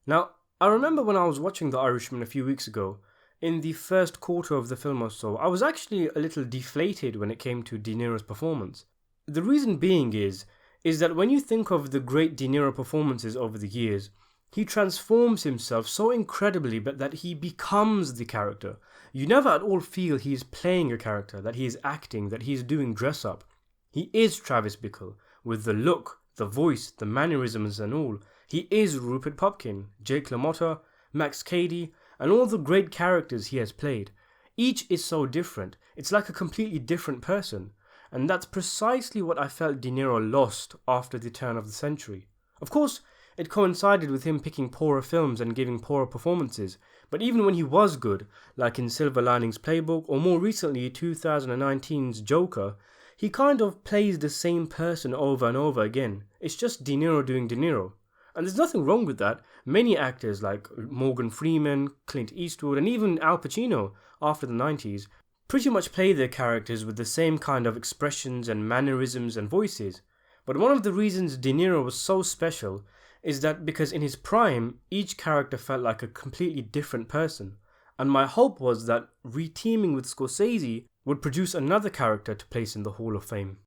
Now, I remember when I was watching The Irishman a few weeks ago, in the first quarter of the film or so, I was actually a little deflated when it came to De Niro's performance. The reason being is that when you think of the great De Niro performances over the years, he transforms himself so incredibly but that he becomes the character. You never at all feel he is playing a character, that he is acting, that he is doing dress up. He is Travis Bickle, with the look, the voice, the mannerisms and all. He is Rupert Pupkin, Jake LaMotta, Max Cady, and all the great characters he has played. Each is so different, it's like a completely different person. And that's precisely what I felt De Niro lost after the turn of the century. Of course, it coincided with him picking poorer films and giving poorer performances, but even when he was good, like in Silver Linings Playbook or more recently 2019's Joker, he kind of plays the same person over and over again. It's just De Niro doing De Niro. And there's nothing wrong with that. Many actors like Morgan Freeman, Clint Eastwood, and even Al Pacino after the 90s pretty much play their characters with the same kind of expressions and mannerisms and voices. But one of the reasons De Niro was so special is that because in his prime, each character felt like a completely different person. And my hope was that reteaming with Scorsese would produce another character to place in the Hall of Fame.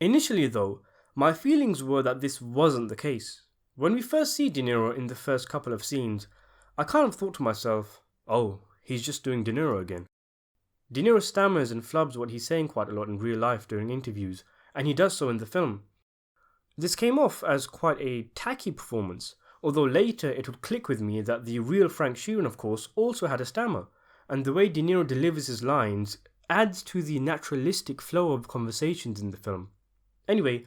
Initially though, my feelings were that this wasn't the case. When we first see De Niro in the first couple of scenes, I kind of thought to myself, oh, he's just doing De Niro again. De Niro stammers and flubs what he's saying quite a lot in real life during interviews, and he does so in the film. This came off as quite a tacky performance, although later it would click with me that the real Frank Sheeran, of course, also had a stammer, and the way De Niro delivers his lines adds to the naturalistic flow of conversations in the film. Anyway,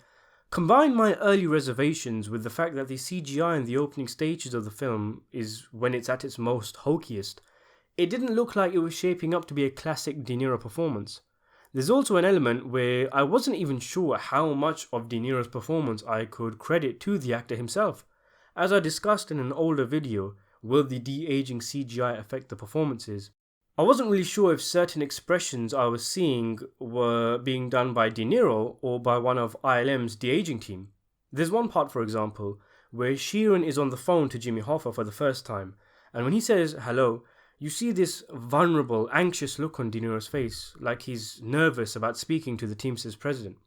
combine my early reservations with the fact that the CGI in the opening stages of the film is when it's at its most hokiest. It didn't look like it was shaping up to be a classic De Niro performance. There's also an element where I wasn't even sure how much of De Niro's performance I could credit to the actor himself. As I discussed in an older video, will the de-aging CGI affect the performances? I wasn't really sure if certain expressions I was seeing were being done by De Niro or by one of ILM's de-aging team. There's one part, for example, where Sheeran is on the phone to Jimmy Hoffa for the first time, and when he says hello, you see this vulnerable, anxious look on De Niro's face, like he's nervous about speaking to the Teamsters president.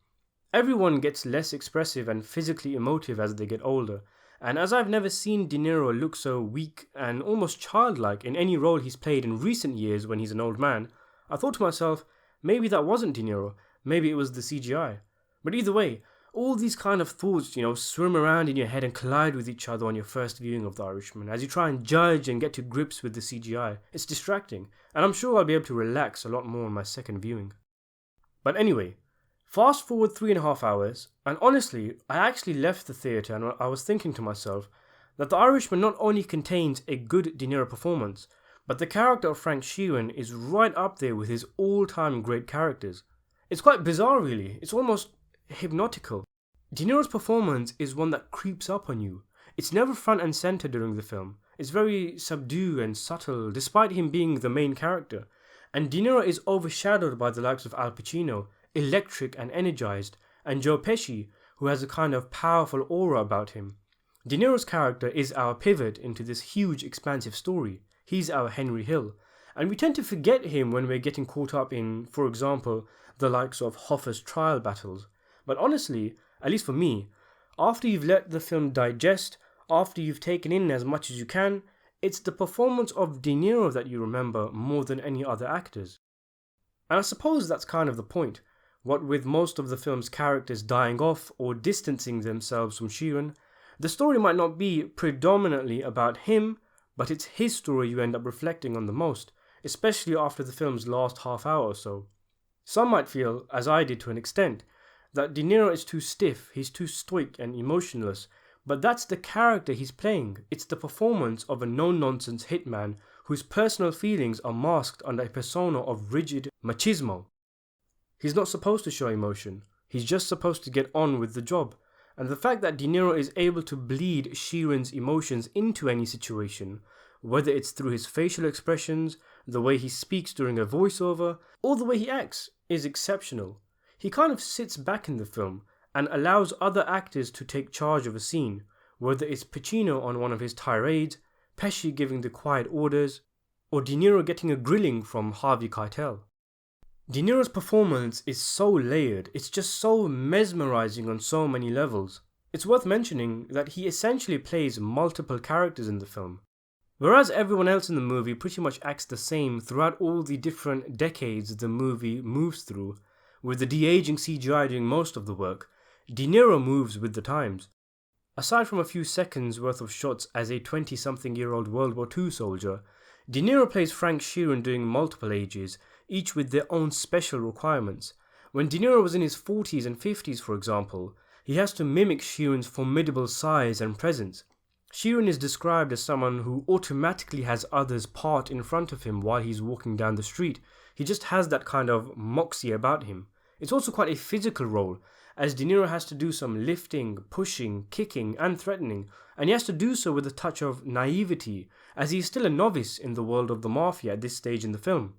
Everyone gets less expressive and physically emotive as they get older, and as I've never seen De Niro look so weak and almost childlike in any role he's played in recent years when he's an old man, I thought to myself, maybe that wasn't De Niro, maybe it was the CGI. But either way, all these kind of thoughts, swim around in your head and collide with each other on your first viewing of The Irishman as you try and judge and get to grips with the CGI. It's distracting, and I'm sure I'll be able to relax a lot more on my second viewing. But anyway, fast forward 3.5 hours, and honestly, I actually left the theatre and I was thinking to myself that The Irishman not only contains a good De Niro performance, but the character of Frank Sheeran is right up there with his all-time great characters. It's quite bizarre really, it's almost hypnotical. De Niro's performance is one that creeps up on you. It's never front and center during the film. It's very subdued and subtle, despite him being the main character. And De Niro is overshadowed by the likes of Al Pacino, electric and energized, and Joe Pesci, who has a kind of powerful aura about him. De Niro's character is our pivot into this huge, expansive story. He's our Henry Hill. And we tend to forget him when we're getting caught up in, for example, the likes of Hoffa's trial battles. But honestly, at least for me, after you've let the film digest, after you've taken in as much as you can, it's the performance of De Niro that you remember more than any other actors. And I suppose that's kind of the point. What with most of the film's characters dying off or distancing themselves from Sheeran, the story might not be predominantly about him, but it's his story you end up reflecting on the most, especially after the film's last half hour or so. Some might feel, as I did to an extent, that De Niro is too stiff, he's too stoic and emotionless, but that's the character he's playing. It's the performance of a no-nonsense hitman whose personal feelings are masked under a persona of rigid machismo. He's not supposed to show emotion, he's just supposed to get on with the job, and the fact that De Niro is able to bleed Sheeran's emotions into any situation, whether it's through his facial expressions, the way he speaks during a voiceover, or the way he acts, is exceptional. He kind of sits back in the film and allows other actors to take charge of a scene, whether it's Pacino on one of his tirades, Pesci giving the quiet orders, or De Niro getting a grilling from Harvey Keitel. De Niro's performance is so layered, it's just so mesmerizing on so many levels. It's worth mentioning that he essentially plays multiple characters in the film. Whereas everyone else in the movie pretty much acts the same throughout all the different decades the movie moves through, with the de-aging CGI doing most of the work, De Niro moves with the times. Aside from a few seconds worth of shots as a 20-something-year-old World War II soldier, De Niro plays Frank Sheeran doing multiple ages, each with their own special requirements. When De Niro was in his 40s and 50s, for example, he has to mimic Sheeran's formidable size and presence. Sheeran is described as someone who automatically has others part in front of him while he's walking down the street. He just has that kind of moxie about him. It's also quite a physical role, as De Niro has to do some lifting, pushing, kicking and threatening, and he has to do so with a touch of naivety, as he is still a novice in the world of the mafia at this stage in the film.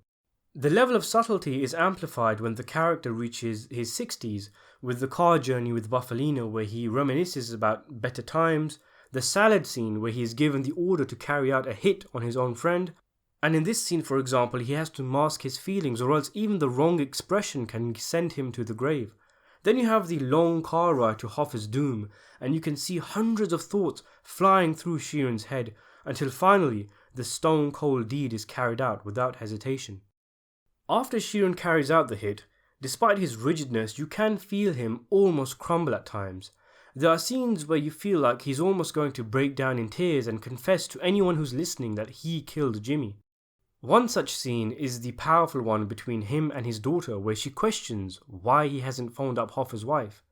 The level of subtlety is amplified when the character reaches his 60s, with the car journey with Buffalino where he reminisces about better times, the salad scene where he is given the order to carry out a hit on his own friend, and in this scene, for example, he has to mask his feelings or else even the wrong expression can send him to the grave. Then you have the long car ride to Hoffa's doom, and you can see hundreds of thoughts flying through Sheeran's head until finally the stone cold deed is carried out without hesitation. After Sheeran carries out the hit, despite his rigidness, you can feel him almost crumble at times. There are scenes where you feel like he's almost going to break down in tears and confess to anyone who's listening that he killed Jimmy. One such scene is the powerful one between him and his daughter, where she questions why he hasn't phoned up Hoffa's wife.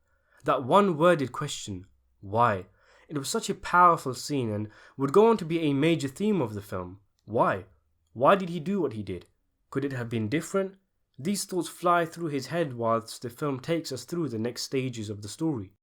That one-worded question, why? It was such a powerful scene and would go on to be a major theme of the film. Why? Why did he do what he did? Could it have been different? These thoughts fly through his head whilst the film takes us through the next stages of the story.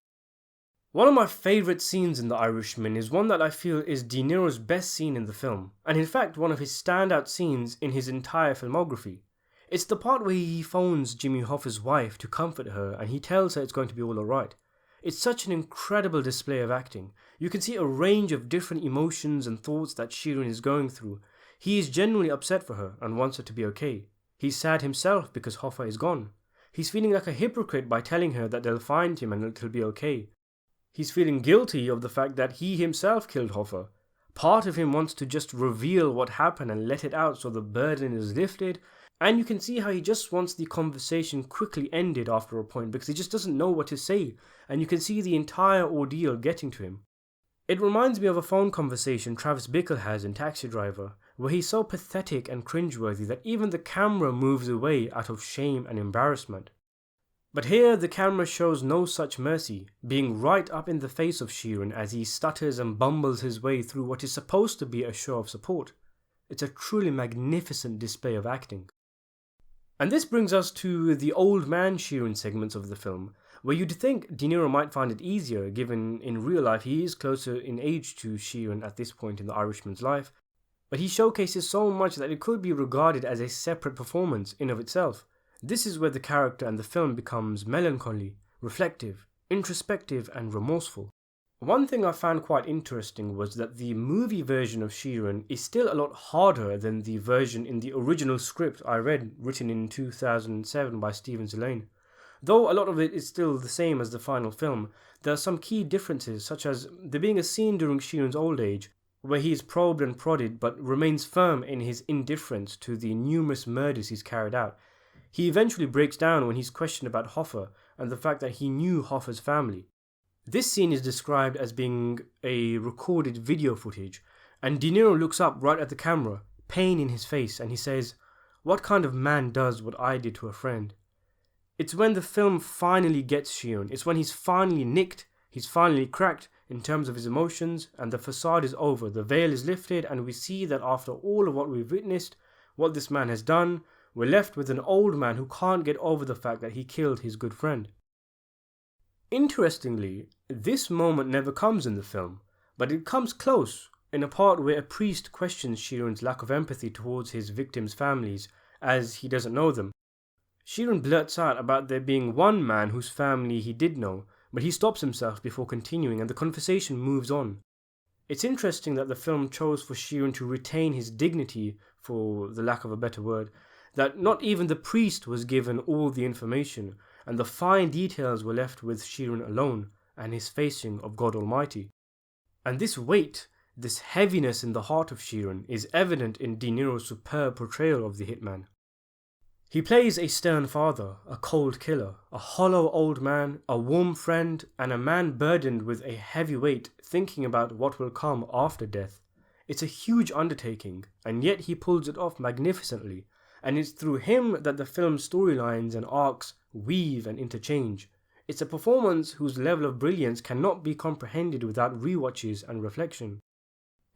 One of my favourite scenes in The Irishman is one that I feel is De Niro's best scene in the film, and in fact one of his standout scenes in his entire filmography. It's the part where he phones Jimmy Hoffa's wife to comfort her and he tells her it's going to be all alright. It's such an incredible display of acting. You can see a range of different emotions and thoughts that Sheeran is going through. He is genuinely upset for her and wants her to be okay. He's sad himself because Hoffa is gone. He's feeling like a hypocrite by telling her that they'll find him and it'll be okay. He's feeling guilty of the fact that he himself killed Hoffa. Part of him wants to just reveal what happened and let it out so the burden is lifted, and you can see how he just wants the conversation quickly ended after a point because he just doesn't know what to say, and you can see the entire ordeal getting to him. It reminds me of a phone conversation Travis Bickle has in Taxi Driver, where he's so pathetic and cringeworthy that even the camera moves away out of shame and embarrassment. But here the camera shows no such mercy, being right up in the face of Sheeran as he stutters and bumbles his way through what is supposed to be a show of support. It's a truly magnificent display of acting. And this brings us to the old man Sheeran segments of the film, where you'd think De Niro might find it easier given in real life he is closer in age to Sheeran at this point in the Irishman's life, but he showcases so much that it could be regarded as a separate performance in of itself. This is where the character and the film becomes melancholy, reflective, introspective and remorseful. One thing I found quite interesting was that the movie version of Sheeran is still a lot harder than the version in the original script I read, written in 2007 by Stephen Zillane. Though a lot of it is still the same as the final film, there are some key differences, such as there being a scene during Sheeran's old age where he is probed and prodded but remains firm in his indifference to the numerous murders he's carried out. He eventually breaks down when he's questioned about Hoffa and the fact that he knew Hoffa's family. This scene is described as being a recorded video footage, and De Niro looks up right at the camera, pain in his face, and he says, "What kind of man does what I did to a friend?" It's when the film finally gets Sheeran. It's when he's finally nicked, he's finally cracked in terms of his emotions, and the facade is over, the veil is lifted, and we see that after all of what we've witnessed, what this man has done, we're left with an old man who can't get over the fact that he killed his good friend. Interestingly, this moment never comes in the film, but it comes close in a part where a priest questions Sheeran's lack of empathy towards his victims' families, as he doesn't know them. Sheeran blurts out about there being one man whose family he did know, but he stops himself before continuing and the conversation moves on. It's interesting that the film chose for Sheeran to retain his dignity, for the lack of a better word, that not even the priest was given all the information, and the fine details were left with Sheeran alone and his facing of God Almighty. And this weight, this heaviness in the heart of Sheeran is evident in De Niro's superb portrayal of the hitman. He plays a stern father, a cold killer, a hollow old man, a warm friend, and a man burdened with a heavy weight thinking about what will come after death. It's a huge undertaking, and yet he pulls it off magnificently, and it's through him that the film's storylines and arcs weave and interchange. It's a performance whose level of brilliance cannot be comprehended without rewatches and reflection.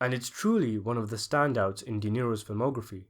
And it's truly one of the standouts in De Niro's filmography.